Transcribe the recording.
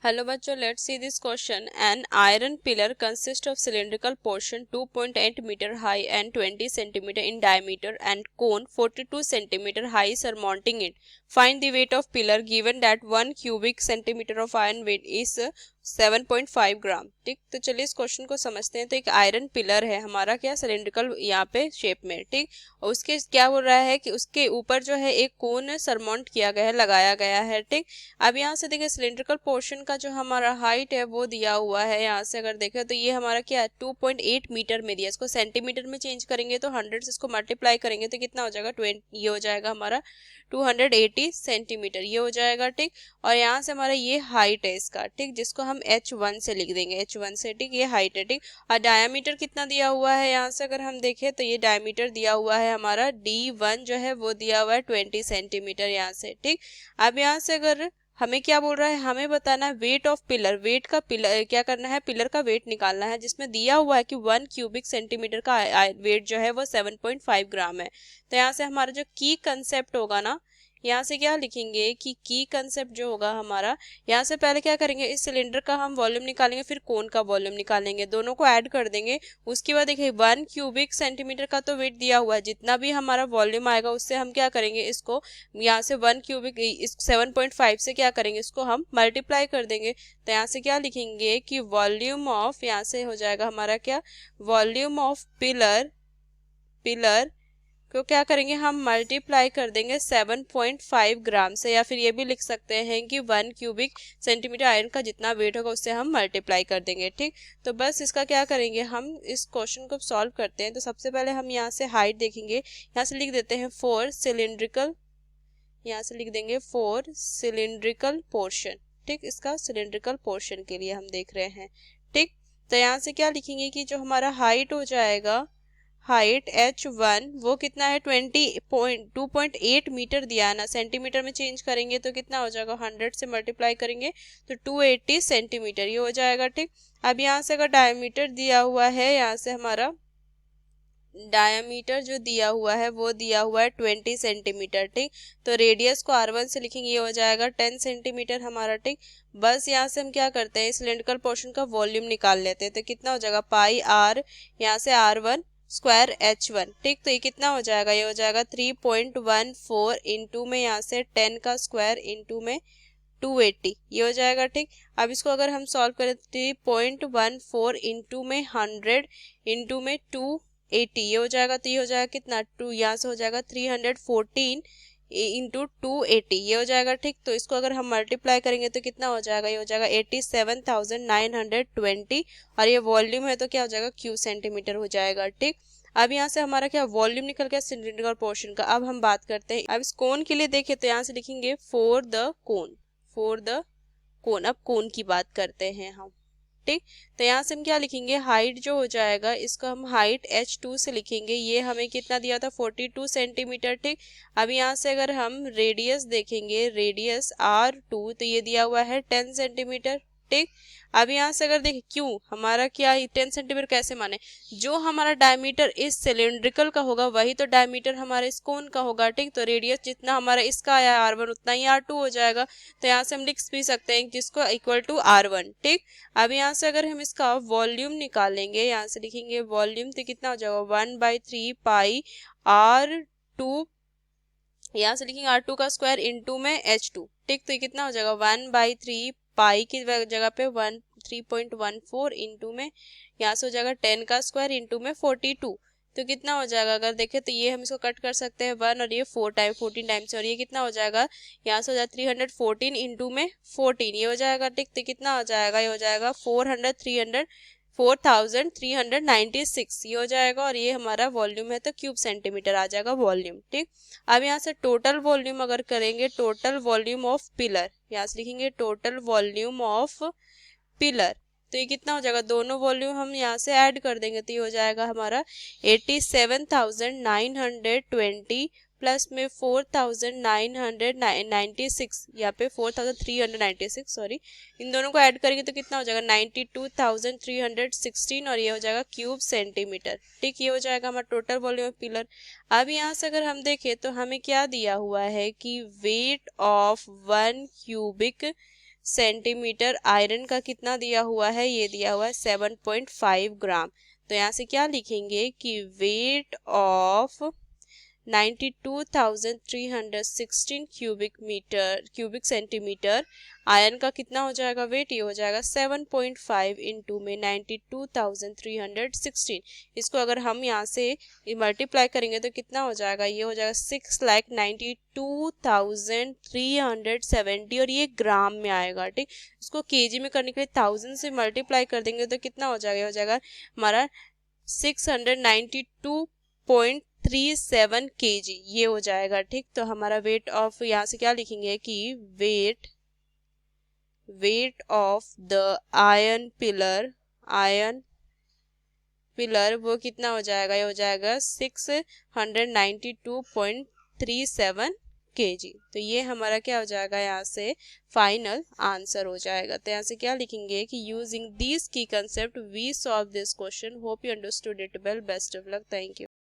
Hello बच्चों, let's see this question. An iron pillar consists of cylindrical portion 2.8 meter high and 20 centimeter in diameter and cone 42 centimeter high surmounting it. Find the weight of pillar given that 1 cubic centimeter of iron weight is 7.5 ग्राम। ठीक, तो चलिए इस question को समझते हैं। तो एक iron pillar है हमारा, क्या सिलेंड्रिकल यहाँ पे शेप में। ठीक, और उसके क्या हो रहा है कि उसके ऊपर जो है एक कोन सरमाउंट किया गया है, लगाया गया है। ठीक, अब यहाँ से देखिए सिलेंड्रिकल पोर्शन का जो हमारा हाइट है वो दिया हुआ है। यहाँ से अगर देखें तो ये हमारा क्या है 2.8 मीटर में दिया। इसको सेंटीमीटर में चेंज करेंगे तो 100 से इसको मल्टीप्लाई करेंगे तो कितना हो जाएगा 20, ये हो जाएगा हमारा 280 सेंटीमीटर, ये हो जाएगा। ठीक, और यहाँ से हमारा ये हाइट है इसका। ठीक, जिसको हम h1 से लिख देंगे, h1 से। ठीक, ये हाइट है। ठीक, और डायामीटर कितना दिया हुआ है यहाँ से अगर हम देखें तो ये डायमीटर दिया हुआ है हमारा d1 जो है वो दिया हुआ है 20 सेंटीमीटर यहाँ से। ठीक, अब यहाँ से अगर हमें क्या बोल रहा है, हमें बताना है वेट ऑफ पिलर। वेट का पिलर क्या करना है, पिलर का वेट निकालना है, जिसमें दिया हुआ है कि 1 क्यूबिक सेंटीमीटर का वेट जो है वो 7.5 ग्राम है। तो यहाँ से हमारा जो की कंसेप्ट होगा ना, यहाँ से क्या लिखेंगे कि की कंसेप्ट जो होगा हमारा, यहाँ से पहले क्या करेंगे, इस सिलेंडर का हम वॉल्यूम निकालेंगे, फिर कोन का वॉल्यूम निकालेंगे, दोनों को ऐड कर देंगे। उसके बाद देखिए 1 क्यूबिक सेंटीमीटर का तो वेट दिया हुआ है, जितना भी हमारा वॉल्यूम आएगा उससे हम क्या करेंगे, इसको यहाँ से 1 क्यूबिक इस 7.5 से क्या करेंगे, इसको हम मल्टीप्लाई कर देंगे। तो यहाँ से क्या लिखेंगे कि वॉल्यूम ऑफ, यहाँ से हो जाएगा हमारा क्या, वॉल्यूम ऑफ पिलर को क्या करेंगे हम मल्टीप्लाई कर देंगे 7.5 ग्राम से, या फिर ये भी लिख सकते हैं कि 1 क्यूबिक सेंटीमीटर आयरन का जितना वेट होगा उससे हम मल्टीप्लाई कर देंगे। ठीक, तो बस इसका क्या करेंगे, हम इस क्वेश्चन को सॉल्व करते हैं। तो सबसे पहले हम यहाँ से हाइट देखेंगे, यहाँ से लिख देते हैं 4 सिलिंड्रिकल, यहाँ से लिख देंगे 4 सिलिंड्रिकल पोर्शन। ठीक, इसका सिलिंड्रिकल पोर्शन के लिए हम देख रहे हैं। ठीक, तो यहाँ से क्या लिखेंगे कि जो हमारा हाइट हो जाएगा, हाइट h1 वो कितना है 2.8 मीटर दिया है ना, सेंटीमीटर में चेंज करेंगे तो कितना हो जाएगा, 100 से मल्टीप्लाई करेंगे तो 280 सेंटीमीटर, ये हो जाएगा। ठीक, अब यहाँ से अगर डायमीटर दिया हुआ है, यहाँ से हमारा डायमीटर जो दिया हुआ है वो दिया हुआ है 20 सेंटीमीटर। ठीक, तो रेडियस को r1 से लिखेंगे, ये हो जाएगा 10 सेंटीमीटर हमारा। ठीक, बस यहाँ से हम क्या करते हैं, सिलेंड्रिकल पोर्शन का वॉल्यूम निकाल लेते हैं। तो कितना हो जाएगा पाई r, यहाँ से r1 स्क्वायर h1। ठीक, तो ये कितना हो जाएगा, ये हो जाएगा 3.14 इंटू में यहाँ से 10 का स्क्वायर इंटू में 280, ये हो जाएगा। ठीक, अब इसको अगर हम सॉल्व करें 3.14 इंटू में 100 इंटू में 280, ये हो जाएगा। तो ये हो जाएगा कितना, 2, यहाँ से हो जाएगा 314 इंटू 280, ये हो जाएगा। ठीक, तो इसको अगर हम मल्टीप्लाई करेंगे तो कितना हो जाएगा, ये हो जाएगा 87,920, और ये वॉल्यूम है तो क्या हो जाएगा, क्यूब सेंटीमीटर हो जाएगा। ठीक, अब यहाँ से हमारा क्या वॉल्यूम निकल गया सिलिंड्रिकल पोर्शन का। अब हम बात करते हैं, अब इस कोन के लिए देखें तो यहाँ से लिखेंगे फॉर द कोन। अब कोन की बात करते हैं हम। ठीक, तो यहाँ से हम क्या लिखेंगे, हाइट जो हो जाएगा इसको हम हाइट h2 से लिखेंगे, ये हमें कितना दिया था 42 सेंटीमीटर। ठीक, अब यहाँ से अगर हम रेडियस देखेंगे, रेडियस r2 तो ये दिया हुआ है 10 सेंटीमीटर। ठीक, अब यहाँ से अगर देखें क्यों हमारा क्या 10 सेंटीमीटर कैसे माने, जो हमारा डायमीटर इस सिलेंड्रिकल का होगा वही तो डायमीटर हमारा इस कोन का होगा। ठीक, तो रेडियस जितना हमारा इसका आया r1 उतना ही r2 हो जाएगा। तो यहाँ से हम लिख भी सकते हैं जिसको इक्वल टू r1। ठीक, अब यहाँ से अगर हम इसका वॉल्यूम निकालेंगे, यहाँ से लिखेंगे वॉल्यूम तो कितना हो जाएगा 1/3 पाई r2, यहाँ से लिखेंगे r2 का स्क्वायर इंटू में h2। ठीक, तो ये कितना हो जाएगा 1/3 पाई की जगह पे 3.14 इंटू में, यहाँ से हो जाएगा 10 का स्क्वायर इंटू में 42। तो कितना हो जाएगा, अगर देखें तो ये हम इसको कट कर सकते हैं 1 और ये 14 टाइम से, और ये कितना हो जाएगा, यहाँ से हो जाएगा 314 इंटू में 14, ये हो जाएगा। ठीक, तो कितना हो जाएगा, ये हो जाएगा 4,396, ये हो जाएगा, और ये हमारा वॉल्यूम है तो क्यूब सेंटीमीटर आ जाएगा वॉल्यूम। ठीक, अब यहाँ से टोटल वॉल्यूम अगर करेंगे, टोटल वॉल्यूम ऑफ पिलर, यहाँ से लिखेंगे टोटल वॉल्यूम ऑफ पिलर, तो ये कितना हो जाएगा, दोनों वॉल्यूम हम यहाँ से ऐड कर देंगे तो ये हो जाएगा हमारा 87,920 प्लस में 4,996, यहाँ पे 4,396 सॉरी, इन दोनों को ऐड करेंगे तो कितना हो जाएगा 92,316, और ये हो जाएगा क्यूब सेंटीमीटर। ठीक, ये हो जाएगा हमारा टोटल वॉल्यूम ऑफ पिलर। अब यहाँ से अगर हम देखें तो हमें क्या दिया हुआ है कि weight of 1 cubic centimetre, iron का कितना दिया हुआ है, ये दिया हुआ है 7.5 ग्राम। तो यहाँ से क्या लिखेंगे कि weight of 92,316 cubic centimetre, iron का कितना हो जाएगा वेट, ये हो जाएगा 7.5 इंटू में 92,316। इसको अगर हम यहाँ से मल्टीप्लाई करेंगे तो कितना हो जाएगा, ये हो जाएगा 6,92,370 और ये ग्राम में आएगा। ठीक, इसको केजी में करने के लिए 1000 से मल्टीप्लाई कर देंगे तो कितना हो जाएगा, हो जाएगा हमारा 692.37 kg, ये हो जाएगा। ठीक, तो हमारा वेट ऑफ, यहाँ से क्या लिखेंगे कि weight of the iron pillar वो कितना हो जाएगा, ये हो जाएगा 692.37 kg। तो ये हमारा क्या हो जाएगा, यहाँ से फाइनल आंसर हो जाएगा। तो यहाँ से क्या लिखेंगे कि using this key concept we solve this question, hope you understood it well, best of luck, thank you.